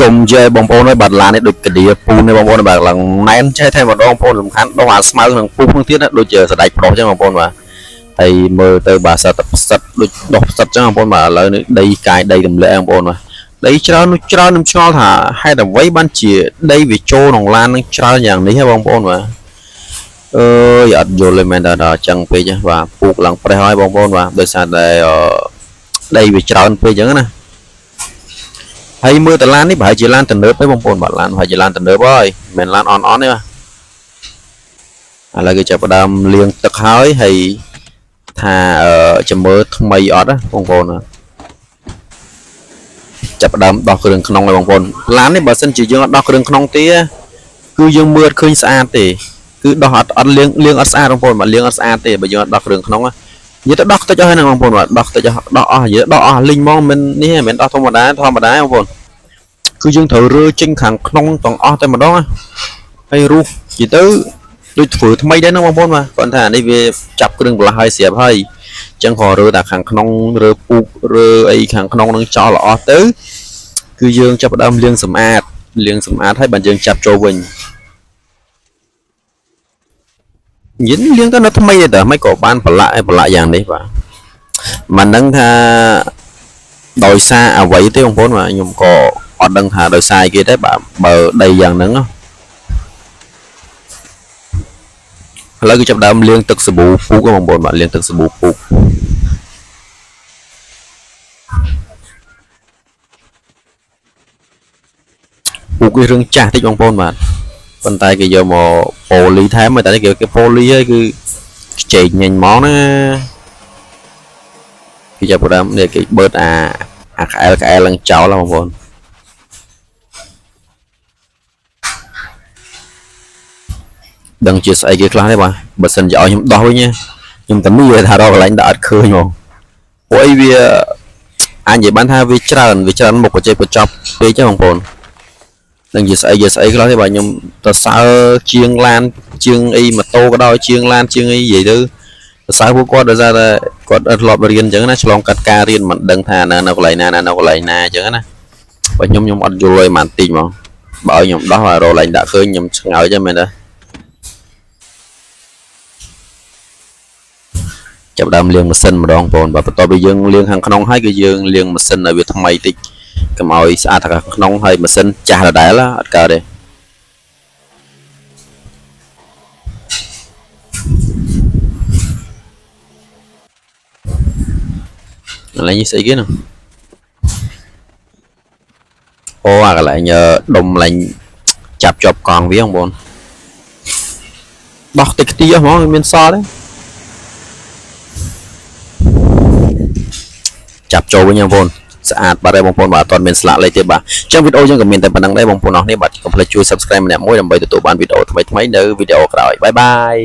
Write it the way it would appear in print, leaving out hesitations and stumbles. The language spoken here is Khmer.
ជុំជែបងប្អូនហើយបាត់ឡាននេះដូចកាឌីពូនេះបងប្អូនបាទឡើងណែនចេះតែម្ដងបងប្អូនសំខាន់ដងអាស្មៅនឹងពូនឹងទៀតដូចជាស្ដេចប្រុសចឹងបងប្អូនបាទហើយមើលទៅបាទសិតតែផ្សិតដូចដោះផ្សិតចឹងបងប្អូនបាទឥឡូវនេះដីកាយដីរំលែកបងប្អូនបាទដីច្រើននោះច្រើនខ្ញុំឆ្ងល់ថាហេតុអ្វីបានជាដីវាចូលក្នុងឡាននឹងច្រើនយ៉ាងនេះហ៎បងប្អូនបាទអើយអត់យល់ទេមែនតើដល់ចឹងពេកបាទពូកឡើងប្រេះហើយបងប្អូនបាទដោយសារតែដីវាច្រើនពេកចឹងណាហើយមើលតឡាននេះប្រហែលជាឡានទំនើបទេបងប្អូនបាទឡានប្រហែលជាឡានទំនើបហើយមិនមែនឡានអន់ទេបាទឥឡូវគេចាប់ផ្ដើមលាងទឹកហើយថាចាំមើលថ្មីអត់ណាបងប្អូនចាប់ផ្ដើមដោះគ្រឿងក្នុងហើយបងប្អូនឡាននេះបើសិនជាយើងអត់ដោះគ្រឿងក្នុងទេគឺយើងមើលឃើញស្អាតទេគឺដោះអត់លាងអត់ស្អាតបងប្អូនបាទលាងអត់ស្អាតទេបើយើងអត់ដោះគ្រឿងក្នុងនិយាយទៅដោះខ្ទេចអស់ហ្នឹងបងប្អូនបាទដោះខ្ទេចដោះអស់និយាយដោះអស់លីងហ្មងមិននេះមិនដោះធម្មតាបងប្អូនគឺយើងត្រូវរើចេញខាងក្នុងទាំងអស់តែម្ដងហើយរុះនិយាយទៅដូចធ្វើថ្មីដែរហ្នឹងបងប្អូនបាទគាត់ថានេះវាចាប់គ្រឿងបន្លាស់ហើយស្រាប់ហើយអញ្ចឹងក៏រើតែខាងក្នុងរើពូករើអីខាងក្នុងនឹងចោលអស់ទៅគឺយើងចាប់ផ្ដើមលាងសម្អាតហើយបានយើងចាប់ចូលវិញនិយាយលាងទៅនៅថ្មីទេតើមិនក៏បានប្រឡាក់យ៉ាងនេះបាទមិនដឹងថាដោយសារអ្វីទេបងប្អូនបាទខ្ញុំក៏អត់ដឹងថាដោយសារគេទេបាទបើដីយ៉ាងហ្នឹងឥឡូវគឺចាប់ដើមលាងទឹកសាប៊ូពូកបងប្អូនបាទលាងទឹកសាប៊ូពូកវារឿងចាស់តិចបងប្អូនបាទប៉ុន្តែគេយកមកប៉ូលីថែមតែគេប៉ូលីហើយគឺខ្ចីញញហ្មងណាគេចាប់ផ្ដើមនេះគេបឺតអាក្អែលឡើងចោលបងប្អូនដឹងជាស្អីគេខ្លះទេបាទបើសិនជាឲ្យខ្ញុំដោះវិញខ្ញុំតែមានថារកកន្លែងដាក់អត់ឃើញហ្មងព្រោះអីវាអាចនិយាយបានថាវាច្រើនមុខបច្ចេកបញ្ចប់ពេកទេបងប្អូននឹងជាស្អីខ្លះទេបាទខ្ញុំទៅសើជាងឡានជាងអីម៉ូតូក៏ដោយជាងឡានជាងអីនិយាយទៅសើពួកគាត់ដោយសារតែគាត់អត់ធ្លាប់រៀនអញ្ចឹងណាឆ្លងកាត់ការរៀនមិនដឹងថានៅកន្លែងណានៅកន្លែងណាអញ្ចឹងណាបើខ្ញុំអត់យល់ឲ្យបានតិចហ្មងបើឲ្យខ្ញុំដោះរកកន្លែងដាក់ឃើញខ្ញុំឆ្ងើចហ្នឹងមែនទេចាប់ដើមលាងម៉ាស៊ីនម្ដងបងប្អូនបាទបន្ទាប់ពីយើងលាងខាងក្នុងហើយគឺយើងលាងម៉ាស៊ីនឲ្យវាថ្មីតិចកុំឲ្យស្អាតខាងក្នុងហើយម៉ាស៊ីនចាស់ដដែលអត់កើតទេឥឡូវនេះស្អីគេនោះអូអាកន្លែងដុំឡើងចាប់ជាប់កង់វាបងប្អូនដោះតិចខ្ទីហ្មងមានសល់ទេចាប់ចូលវិញបងប្អូនស្អាតបាទបងប្អូនបាទអត់មានស្លាកលេខទេបាទអញ្ចឹងវីដេអូយើងក៏មានតែប៉ុណ្្នឹងដែរបងប្អូនអរនេះបាទកុំភ្លេចជួយ Subscribe ម្នាក់មួយដើម្បីទទួលបានវីដេអូថ្មីៗនៅវីដេអូក្រោយបាយបាយ